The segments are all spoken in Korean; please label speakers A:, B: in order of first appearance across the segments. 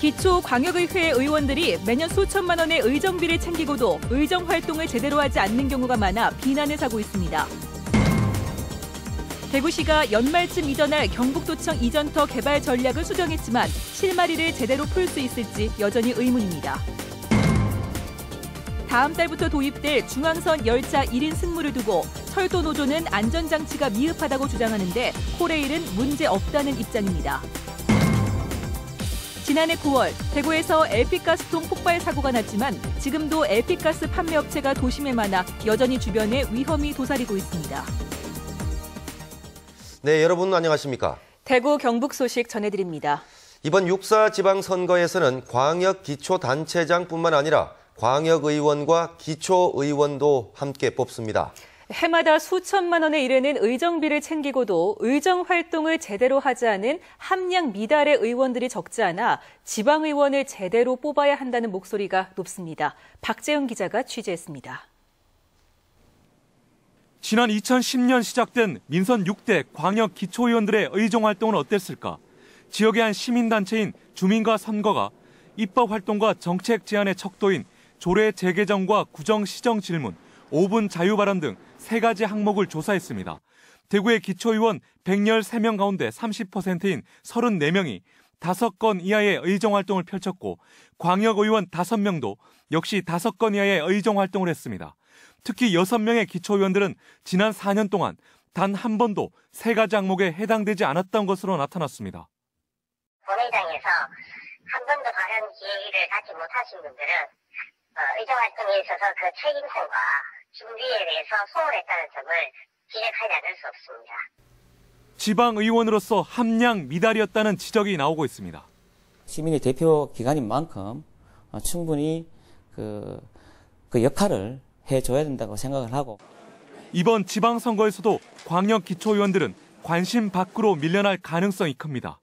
A: 기초광역의회 의원들이 매년 수천만 원의 의정비를 챙기고도 의정 활동을 제대로 하지 않는 경우가 많아 비난을 사고 있습니다. 대구시가 연말쯤 이전할 경북도청 이전터 개발 전략을 수정했지만 실마리를 제대로 풀 수 있을지 여전히 의문입니다. 다음 달부터 도입될 중앙선 열차 1인 승무를 두고 철도노조는 안전장치가 미흡하다고 주장하는데 코레일은 문제 없다는 입장입니다. 지난해 9월 대구에서 LP가스통 폭발 사고가 났지만 지금도 LP가스 판매업체가 도심에 많아 여전히 주변에 위험이 도사리고 있습니다.
B: 네, 여러분 안녕하십니까?
A: 대구 경북 소식 전해드립니다.
B: 이번 6.4 지방선거에서는 광역기초단체장뿐만 아니라 광역의원과 기초의원도 함께 뽑습니다.
A: 해마다 수천만 원에 이르는 의정비를 챙기고도 의정 활동을 제대로 하지 않은 함량 미달의 의원들이 적지 않아 지방의원을 제대로 뽑아야 한다는 목소리가 높습니다. 박재영 기자가 취재했습니다.
C: 지난 2010년 시작된 민선 6대 광역 기초의원들의 의정 활동은 어땠을까? 지역의 한 시민단체인 주민과 선거가 입법 활동과 정책 제안의 척도인 조례 재개정과 구정 시정 질문, 5분 자유 발언 등 3가지 항목을 조사했습니다. 대구의 기초의원 113명 가운데 30%인 34명이 5건 이하의 의정 활동을 펼쳤고 광역의원 5명도 역시 5건 이하의 의정 활동을 했습니다. 특히 6명의 기초의원들은 지난 4년 동안 단 한 번도 3가지 항목에 해당되지 않았던 것으로 나타났습니다.
D: 본회의장에서 한 번도 발언 기회를 갖지 못하신 분들은 의정 활동에 있어서 그 책임성과 준비에 대해서 소홀했다는 점을 기억하지 않을 수 없습니다.
C: 지방의원으로서 함량 미달이었다는 지적이 나오고 있습니다.
E: 시민의 대표 기관인 만큼 충분히 그 역할을 해줘야 된다고 생각을 하고.
C: 이번 지방선거에서도 광역 기초의원들은 관심 밖으로 밀려날 가능성이 큽니다.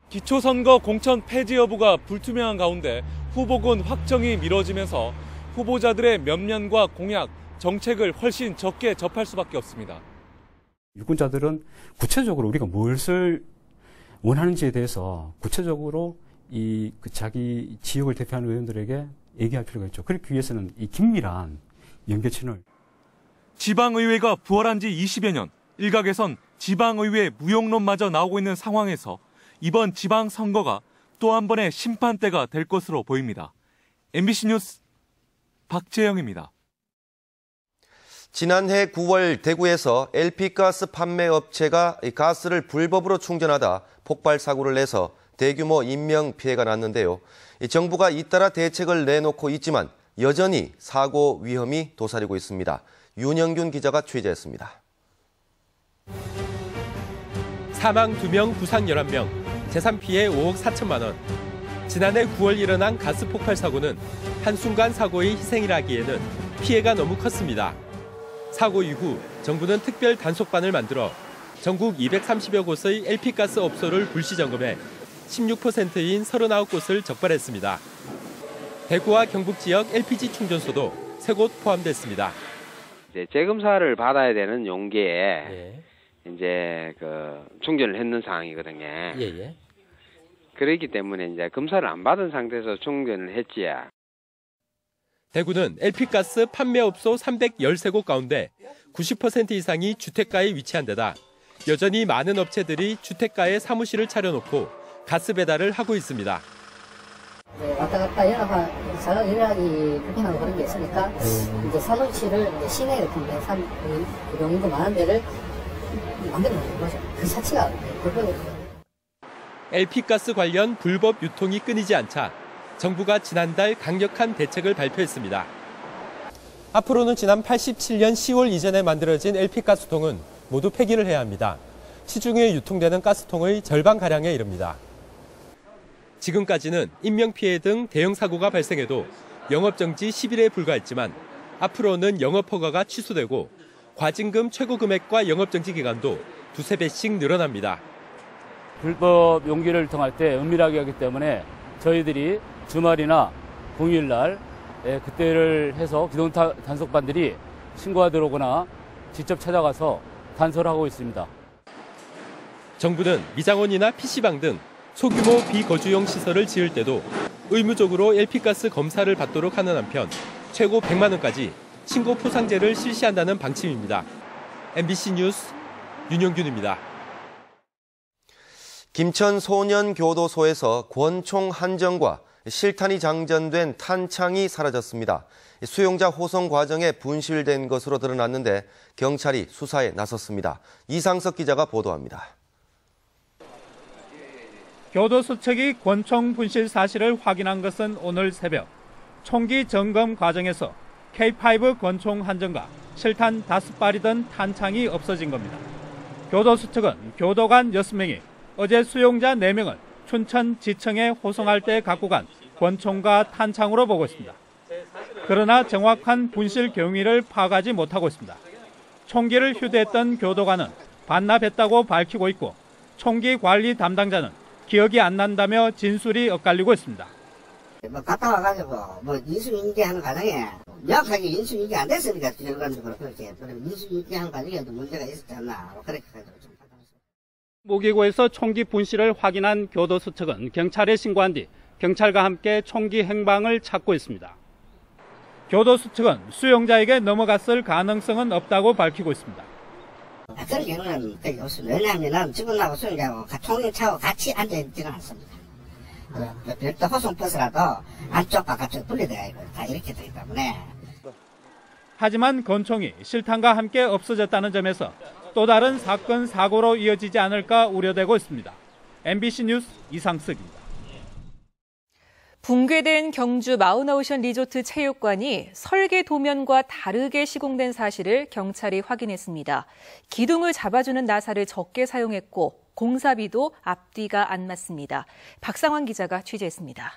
C: 기초선거 공천 폐지 여부가 불투명한 가운데 후보군 확정이 미뤄지면서 후보자들의 면면과 공약, 정책을 훨씬 적게 접할 수밖에 없습니다.
F: 유권자들은 구체적으로 우리가 무엇을 원하는지에 대해서 구체적으로 자기 지역을 대표하는 의원들에게 얘기할 필요가 있죠. 그렇기 위해서는 이 긴밀한 연계체를.
C: 지방의회가 부활한 지 20여 년, 일각에선 지방의회 무용론마저 나오고 있는 상황에서 이번 지방선거가 또 한 번의 심판대가 될 것으로 보입니다. MBC 뉴스 박재영입니다.
B: 지난해 9월 대구에서 LP가스 판매업체가 가스를 불법으로 충전하다 폭발 사고를 내서 대규모 인명피해가 났는데요. 정부가 잇따라 대책을 내놓고 있지만 여전히 사고 위험이 도사리고 있습니다. 윤영균 기자가 취재했습니다.
G: 사망 2명, 부상 11명, 재산 피해 5억 4천만 원. 지난해 9월 일어난 가스 폭발 사고는 한순간 사고의 희생이라기에는 피해가 너무 컸습니다. 사고 이후 정부는 특별 단속반을 만들어 전국 230여 곳의 LP가스 업소를 불시 점검해 16%인 39곳을 적발했습니다. 대구와 경북 지역 LPG 충전소도 3곳 포함됐습니다.
H: 이제 재검사를 받아야 되는 용기에 이제 충전을 했는 상황이거든요. 그렇기 때문에 이제 검사를 안 받은 상태에서 충전을 했지.
G: 대구는 LP가스 판매업소 313곳 가운데 90% 이상이 주택가에 위치한 데다 여전히 많은 업체들이 주택가에 사무실을 차려놓고 가스 배달을 하고 있습니다.
I: 왔다 갔다 연락이 불편하고 그런 게 있으니까 이제 사무실을 시내 같은 데 용도 많은 데를 만들어 놓는 거죠. 그 자체가 불법이에요.
G: LP가스 관련 불법 유통이 끊이지 않자 정부가 지난달 강력한 대책을 발표했습니다. 앞으로는 지난 87년 10월 이전에 만들어진 LP가스통은 모두 폐기를 해야 합니다. 시중에 유통되는 가스통의 절반가량에 이릅니다. 지금까지는 인명피해 등 대형 사고가 발생해도 영업정지 10일에 불과했지만 앞으로는 영업허가가 취소되고 과징금 최고 금액과 영업정지 기간도 2~3배씩 늘어납니다.
J: 불법 용기를 통할 때 은밀하게 하기 때문에 저희들이 주말이나 공휴일날 그때를 해서 기동 단속반들이 신고가 들어오거나 직접 찾아가서 단속을 하고 있습니다.
G: 정부는 미장원이나 PC방 등 소규모 비거주용 시설을 지을 때도 의무적으로 LP가스 검사를 받도록 하는 한편 최고 100만 원까지 신고 포상제를 실시한다는 방침입니다. MBC 뉴스 윤영균입니다.
B: 김천 소년교도소에서 권총 한정과 실탄이 장전된 탄창이 사라졌습니다. 수용자 호송 과정에 분실된 것으로 드러났는데 경찰이 수사에 나섰습니다. 이상석 기자가 보도합니다.
K: 교도소 측이 권총 분실 사실을 확인한 것은 오늘 새벽. 총기 점검 과정에서 K5 권총 한정과 실탄 5발이던 탄창이 없어진 겁니다. 교도소 측은 교도관 6명이 어제 수용자 4명을 춘천 지청에 호송할 때 갖고 간 권총과 탄창으로 보고 있습니다. 그러나 정확한 분실 경위를 파악하지 못하고 있습니다. 총기를 휴대했던 교도관은 반납했다고 밝히고 있고 총기 관리 담당자는 기억이 안 난다며 진술이 엇갈리고 있습니다.
I: 갔다 와가지고 인수인계하는 과정에 명확하게 인수인계 안 됐으니까 주정관적으로 그렇게 인수인계하는 과정에도 문제가 있었지 않나 그렇게 가지고 좀
K: 모기고에서 총기 분실을 확인한 교도소 측은 경찰에 신고한 뒤 경찰과 함께 총기 행방을 찾고 있습니다. 교도소 측은 수용자에게 넘어갔을 가능성은 없다고 밝히고 있습니다.
I: 그런 경우는 거의 없습니다. 왜냐하면 직원하고 수용자하고 총기 차고 같이 앉아있지는 않습니다. 별도 호송버스라도 안쪽 바깥쪽 분리되어 있고 다 이렇게 되기 때문에.
K: 하지만 권총이 실탄과 함께 없어졌다는 점에서 또 다른 사건 사고로 이어지지 않을까 우려되고 있습니다. MBC 뉴스 이상석입니다.
A: 붕괴된 경주 마운트오션 리조트 체육관이 설계 도면과 다르게 시공된 사실을 경찰이 확인했습니다. 기둥을 잡아주는 나사를 적게 사용했고 공사비도 앞뒤가 안 맞습니다. 박상환 기자가 취재했습니다.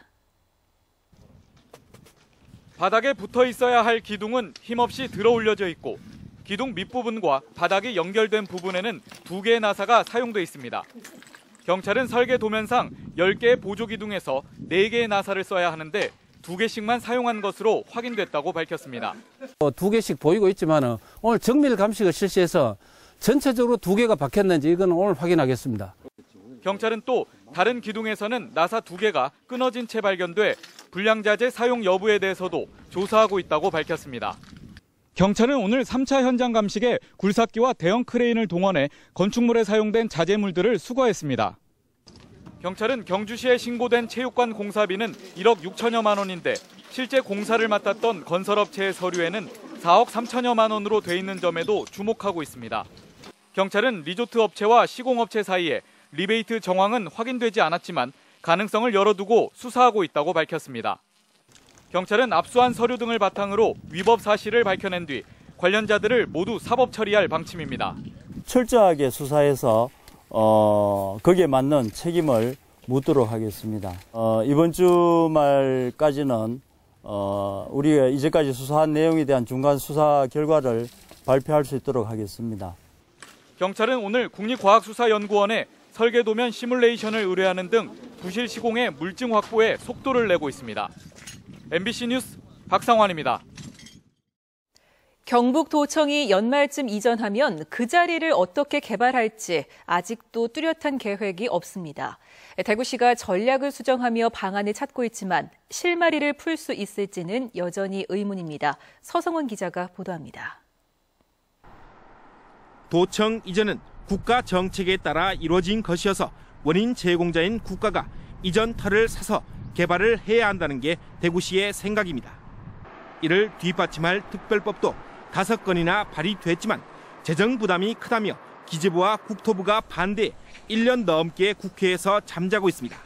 L: 바닥에 붙어 있어야 할 기둥은 힘없이 들어 올려져 있고 기둥 밑부분과 바닥이 연결된 부분에는 2개의 나사가 사용돼 있습니다. 경찰은 설계 도면상 10개의 보조기둥에서 4개의 나사를 써야 하는데 2개씩만 사용한 것으로 확인됐다고 밝혔습니다.
J: 2개씩 보이고 있지만 오늘 정밀 감식을 실시해서 전체적으로 2개가 박혔는지 이건 오늘 확인하겠습니다.
L: 경찰은 또 다른 기둥에서는 나사 2개가 끊어진 채 발견돼 불량자재 사용 여부에 대해서도 조사하고 있다고 밝혔습니다. 경찰은 오늘 3차 현장 감식에 굴삭기와 대형 크레인을 동원해 건축물에 사용된 자재물들을 수거했습니다. 경찰은 경주시에 신고된 체육관 공사비는 1억 6천여만 원인데 실제 공사를 맡았던 건설업체의 서류에는 4억 3천여만 원으로 돼 있는 점에도 주목하고 있습니다. 경찰은 리조트 업체와 시공업체 사이에 리베이트 정황은 확인되지 않았지만 가능성을 열어두고 수사하고 있다고 밝혔습니다. 경찰은 압수한 서류 등을 바탕으로 위법 사실을 밝혀낸 뒤 관련자들을 모두 사법 처리할 방침입니다.
M: 철저하게 수사해서 거기에 맞는 책임을 묻도록 하겠습니다. 이번 주말까지는 우리가 이제까지 수사한 내용에 대한 중간 수사 결과를 발표할 수 있도록 하겠습니다.
L: 경찰은 오늘 국립과학수사연구원에 설계도면 시뮬레이션을 의뢰하는 등 부실 시공의 물증 확보에 속도를 내고 있습니다. MBC 뉴스 박상환입니다.
A: 경북도청이 연말쯤 이전하면 그 자리를 어떻게 개발할지 아직도 뚜렷한 계획이 없습니다. 대구시가 전략을 수정하며 방안을 찾고 있지만 실마리를 풀 수 있을지는 여전히 의문입니다. 서성원 기자가 보도합니다.
N: 도청 이전은 국가 정책에 따라 이루어진 것이어서 원인 제공자인 국가가 이전 터를 사서 개발을 해야 한다는 게 대구시의 생각입니다. 이를 뒷받침할 특별법도 5건이나 발의됐지만 재정 부담이 크다며 기재부와 국토부가 반대해 1년 넘게 국회에서 잠자고 있습니다.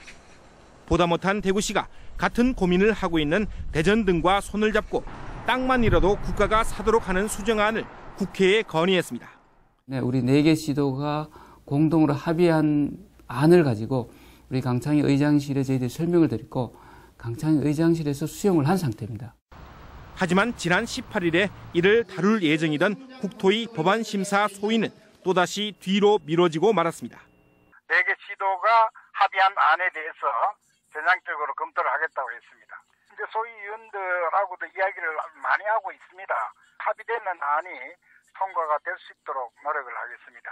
N: 보다 못한 대구시가 같은 고민을 하고 있는 대전 등과 손을 잡고 땅만이라도 국가가 사도록 하는 수정안을 국회에 건의했습니다.
O: 네, 우리 4개 시도가 공동으로 합의한 안을 가지고 우리 강창희 의장실에 저희들이 설명을 드렸고 강창희 의장실에서 수용을 한 상태입니다.
N: 하지만 지난 18일에 이를 다룰 예정이던 국토위 법안심사 소위는 또다시 뒤로 미뤄지고 말았습니다.
P: 4개 시도가 합의한 안에 대해서 전향적으로 검토를 하겠다고 했습니다. 이제 소위위원들하고도 이야기를 많이 하고 있습니다. 합의되는 안이 통과가 될 수 있도록 노력을 하겠습니다.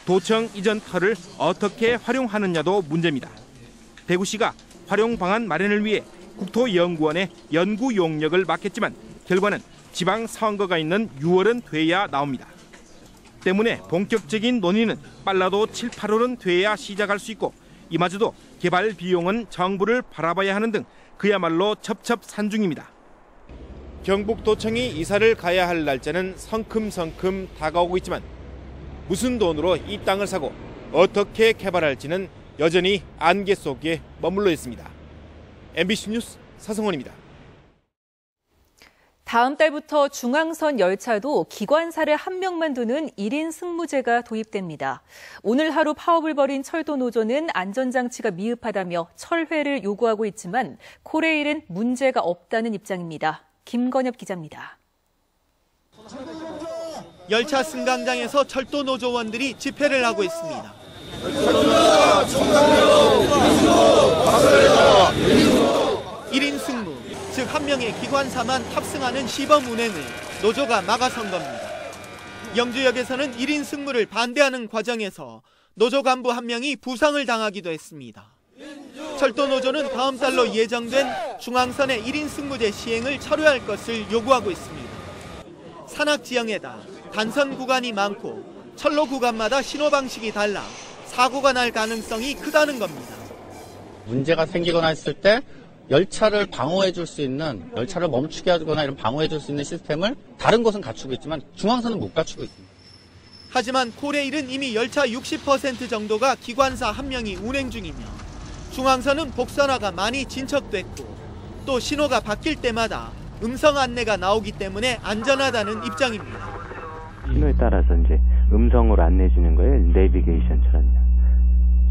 N: 도청 이전 터를 어떻게 활용하느냐도 문제입니다. 대구시가 활용 방안 마련을 위해 국토연구원에 연구 용역을 맡겼지만 결과는 지방 선거가 있는 6월은 돼야 나옵니다. 때문에 본격적인 논의는 빨라도 7, 8월은 돼야 시작할 수 있고 이마저도 개발 비용은 정부를 바라봐야 하는 등 그야말로 첩첩산중입니다. 경북도청이 이사를 가야 할 날짜는 성큼성큼 다가오고 있지만 무슨 돈으로 이 땅을 사고 어떻게 개발할지는 여전히 안개 속에 머물러 있습니다. MBC 뉴스 사성원입니다.
A: 다음 달부터 중앙선 열차도 기관사를 한 명만 두는 1인 승무제가 도입됩니다. 오늘 하루 파업을 벌인 철도 노조는 안전장치가 미흡하다며 철회를 요구하고 있지만 코레일은 문제가 없다는 입장입니다. 김건엽 기자입니다.
Q: 열차 승강장에서 철도 노조원들이 집회를 하고 있습니다. 1인 승무, 즉 한 명의 기관사만 탑승하는 시범 운행을 노조가 막아선 겁니다. 영주역에서는 1인 승무를 반대하는 과정에서 노조 간부 한 명이 부상을 당하기도 했습니다. 철도 노조는 다음 달로 예정된 중앙선의 1인 승무제 시행을 철회할 것을 요구하고 있습니다. 산악 지형에다 단선 구간이 많고 철로 구간마다 신호 방식이 달라 사고가 날 가능성이 크다는 겁니다.
R: 문제가 생기거나 했을 때 열차를 방어해 줄 수 있는, 열차를 멈추게 하거나 이런 방어해 줄 수 있는 시스템을 다른 곳은 갖추고 있지만 중앙선은 못 갖추고 있습니다.
Q: 하지만 코레일은 이미 열차 60% 정도가 기관사 한 명이 운행 중이며 중앙선은 복선화가 많이 진척됐고 또 신호가 바뀔 때마다 음성 안내가 나오기 때문에 안전하다는 입장입니다.
S: 신호에 따라서 이제 음성으로 안내해 주는 거예요. 내비게이션처럼요.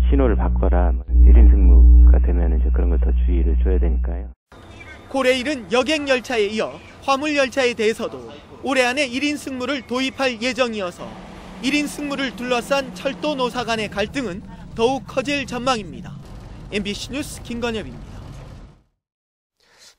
S: 신호를 바꿔라. 1인 승무가 되면 이제 그런 걸 더 주의를 줘야 되니까요.
Q: 코레일은 여객 열차에 이어 화물 열차에 대해서도 올해 안에 1인 승무를 도입할 예정이어서 1인 승무를 둘러싼 철도 노사 간의 갈등은 더욱 커질 전망입니다. MBC 뉴스 김건엽입니다.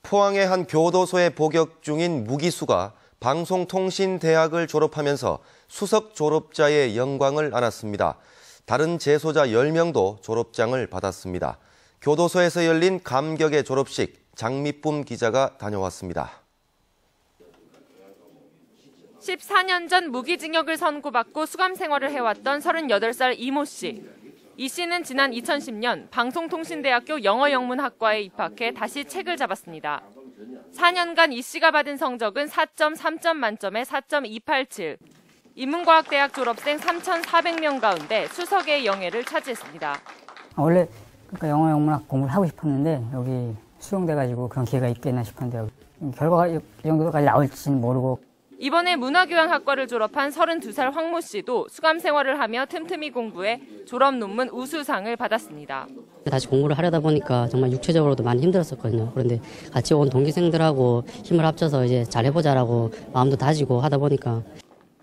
B: 포항의 한 교도소에 복역 중인 무기수가 방송통신대학을 졸업하면서 수석 졸업자의 영광을 안았습니다. 다른 재소자 10명도 졸업장을 받았습니다. 교도소에서 열린 감격의 졸업식, 장미쁨 기자가 다녀왔습니다.
T: 14년 전 무기징역을 선고받고 수감 생활을 해왔던 38살 이모 씨. 이 씨는 지난 2010년 방송통신대학교 영어영문학과에 입학해 다시 책을 잡았습니다. 4년간 이 씨가 받은 성적은 4.3점 만점에 4.287. 인문과학대학 졸업생 3,400명 가운데 수석의 영예를 차지했습니다.
U: 원래 그러니까 영어영문학 공부를 하고 싶었는데 여기 수용돼가지고 그런 기회가 있겠나 싶었는데 결과가 이 정도까지 나올지는 모르고.
T: 이번에 문화교양학과를 졸업한 32살 황모 씨도 수감 생활을 하며 틈틈이 공부해 졸업 논문 우수상을 받았습니다.
V: 다시 공부를 하려다 보니까 정말 육체적으로도 많이 힘들었었거든요. 그런데 같이 온 동기생들하고 힘을 합쳐서 이제 잘해보자라고 마음도 다지고 하다 보니까.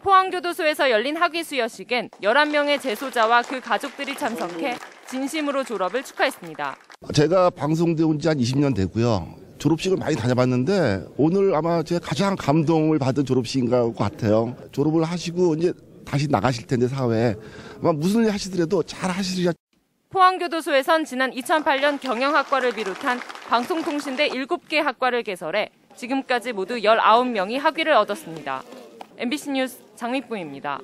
T: 포항교도소에서 열린 학위 수여식엔 11명의 재소자와 그 가족들이 참석해 진심으로 졸업을 축하했습니다.
W: 제가 방송돼 온 지 한 20년 되고요. 졸업식을 많이 다녀봤는데 오늘 아마 제가 가장 감동을 받은 졸업식인 것 같아요. 졸업을 하시고 이제 다시 나가실 텐데 사회에 아마 무슨 일 하시더라도 잘 하시리라.
T: 포항교도소에선 지난 2008년 경영학과를 비롯한 방송통신대 7개 학과를 개설해 지금까지 모두 19명이 학위를 얻었습니다. MBC 뉴스 장미쁨입니다.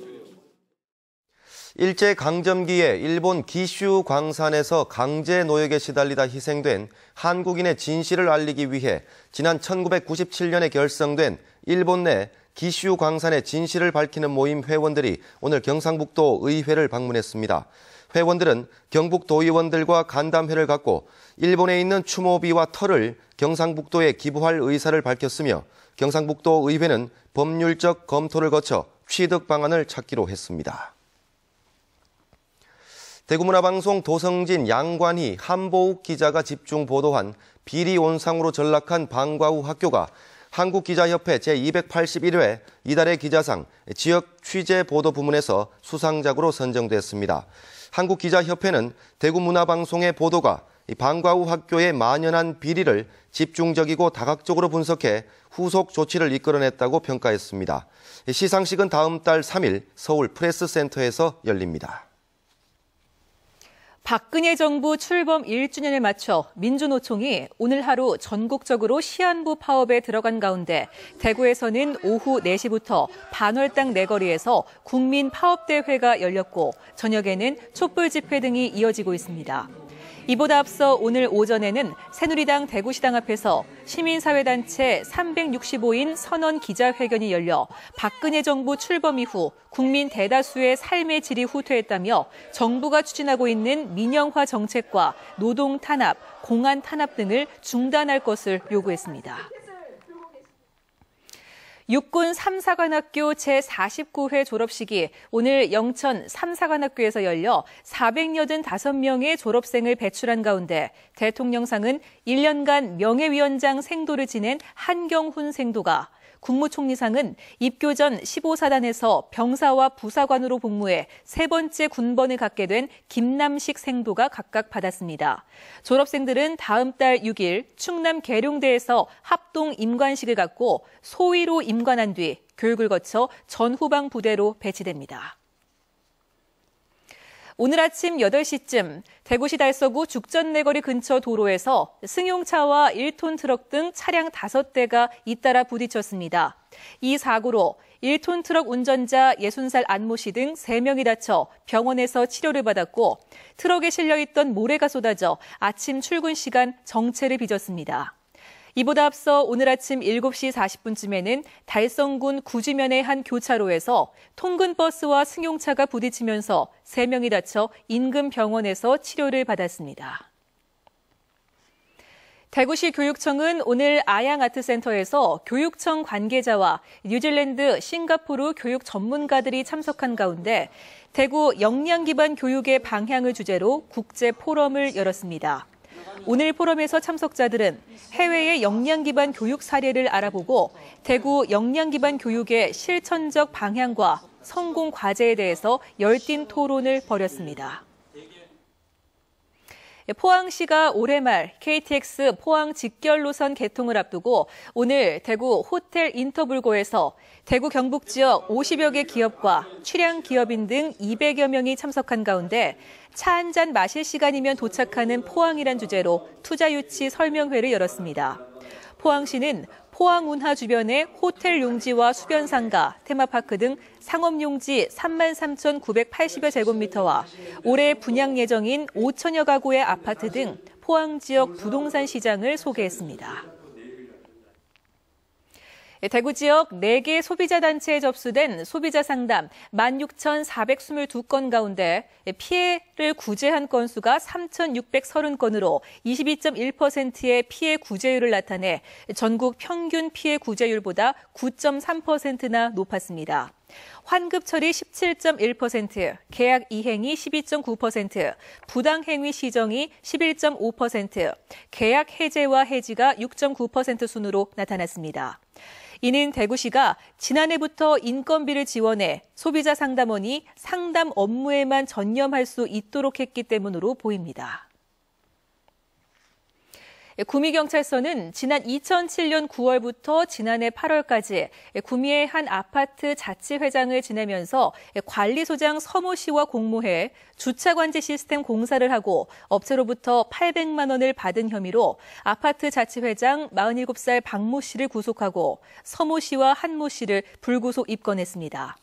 B: 일제강점기에 일본 기슈 광산에서 강제 노역에 시달리다 희생된 한국인의 진실을 알리기 위해 지난 1997년에 결성된 일본 내 기슈 광산의 진실을 밝히는 모임 회원들이 오늘 경상북도 의회를 방문했습니다. 회원들은 경북도의원들과 간담회를 갖고 일본에 있는 추모비와 터를 경상북도에 기부할 의사를 밝혔으며 경상북도 의회는 법률적 검토를 거쳐 취득 방안을 찾기로 했습니다. 대구문화방송 도성진 양관희 한보욱 기자가 집중 보도한 비리 온상으로 전락한 방과후 학교가 한국기자협회 제281회 이달의 기자상 지역 취재 보도 부문에서 수상작으로 선정됐습니다. 한국기자협회는 대구문화방송의 보도가 방과후 학교에 만연한 비리를 집중적이고 다각적으로 분석해 후속 조치를 이끌어냈다고 평가했습니다. 시상식은 다음 달 3일 서울 프레스센터에서 열립니다.
A: 박근혜 정부 출범 1주년을 맞춰 민주노총이 오늘 하루 전국적으로 시한부 파업에 들어간 가운데 대구에서는 오후 4시부터 반월당 내거리에서 국민 파업대회가 열렸고 저녁에는 촛불 집회 등이 이어지고 있습니다. 이보다 앞서 오늘 오전에는 새누리당 대구시당 앞에서 시민사회단체 365인 선언 기자회견이 열려 박근혜 정부 출범 이후 국민 대다수의 삶의 질이 후퇴했다며 정부가 추진하고 있는 민영화 정책과 노동 탄압, 공안 탄압 등을 중단할 것을 요구했습니다. 육군 3사관학교 제49회 졸업식이 오늘 영천 3사관학교에서 열려 485명의 졸업생을 배출한 가운데 대통령상은 1년간 명예위원장 생도를 지낸 한경훈 생도가, 국무총리상은 입교 전 15사단에서 병사와 부사관으로 복무해 세 번째 군번을 갖게 된 김남식 생도가 각각 받았습니다. 졸업생들은 다음 달 6일 충남 계룡대에서 합동 임관식을 갖고 소위로 임관한 뒤 교육을 거쳐 전후방 부대로 배치됩니다. 오늘 아침 8시쯤 대구시 달서구 죽전내거리 근처 도로에서 승용차와 1톤 트럭 등 차량 5대가 잇따라 부딪혔습니다. 이 사고로 1톤 트럭 운전자 60살 안모 씨 등 3명이 다쳐 병원에서 치료를 받았고 트럭에 실려있던 모래가 쏟아져 아침 출근 시간 정체를 빚었습니다. 이보다 앞서 오늘 아침 7시 40분쯤에는 달성군 구지면의 한 교차로에서 통근버스와 승용차가 부딪히면서 3명이 다쳐 인근 병원에서 치료를 받았습니다. 대구시 교육청은 오늘 아양아트센터에서 교육청 관계자와 뉴질랜드, 싱가포르 교육 전문가들이 참석한 가운데 대구 역량 기반 교육의 방향을 주제로 국제 포럼을 열었습니다. 오늘 포럼에서 참석자들은 해외의 역량 기반 교육 사례를 알아보고 대구 역량 기반 교육의 실천적 방향과 성공 과제에 대해서 열띤 토론을 벌였습니다. 포항시가 올해 말 KTX 포항 직결 노선 개통을 앞두고 오늘 대구 호텔 인터불고에서 대구 경북 지역 50여 개 기업과 출향 기업인 등 200여 명이 참석한 가운데 차 한 잔 마실 시간이면 도착하는 포항이란 주제로 투자 유치 설명회를 열었습니다. 포항시는 포항 운하 주변의 호텔 용지와 수변상가, 테마파크 등 상업 용지 33,980여 제곱미터와 올해 분양 예정인 5천여 가구의 아파트 등 포항 지역 부동산 시장을 소개했습니다. 대구 지역 4개 소비자 단체에 접수된 소비자 상담 16,422건 가운데 피해를 구제한 건수가 3,630건으로 22.1%의 피해 구제율을 나타내 전국 평균 피해 구제율보다 9.3%나 높았습니다. 환급 처리 17.1%, 계약 이행이 12.9%, 부당행위 시정이 11.5%, 계약 해제와 해지가 6.9% 순으로 나타났습니다. 이는 대구시가 지난해부터 인건비를 지원해 소비자 상담원이 상담 업무에만 전념할 수 있도록 했기 때문으로 보입니다. 구미경찰서는 지난 2007년 9월부터 지난해 8월까지 구미의 한 아파트 자치회장을 지내면서 관리소장 서모 씨와 공모해 주차관제 시스템 공사를 하고 업체로부터 800만 원을 받은 혐의로 아파트 자치회장 47살 박모 씨를 구속하고 서모 씨와 한모 씨를 불구속 입건했습니다.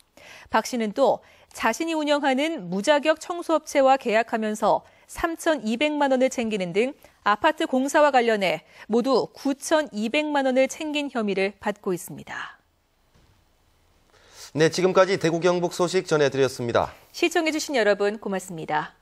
A: 박 씨는 또 자신이 운영하는 무자격 청소업체와 계약하면서 3,200만 원을 챙기는 등 아파트 공사와 관련해 모두 9,200만 원을 챙긴 혐의를 받고 있습니다.
B: 네, 지금까지 대구 경북 소식 전해드렸습니다.
A: 시청해주신 여러분 고맙습니다.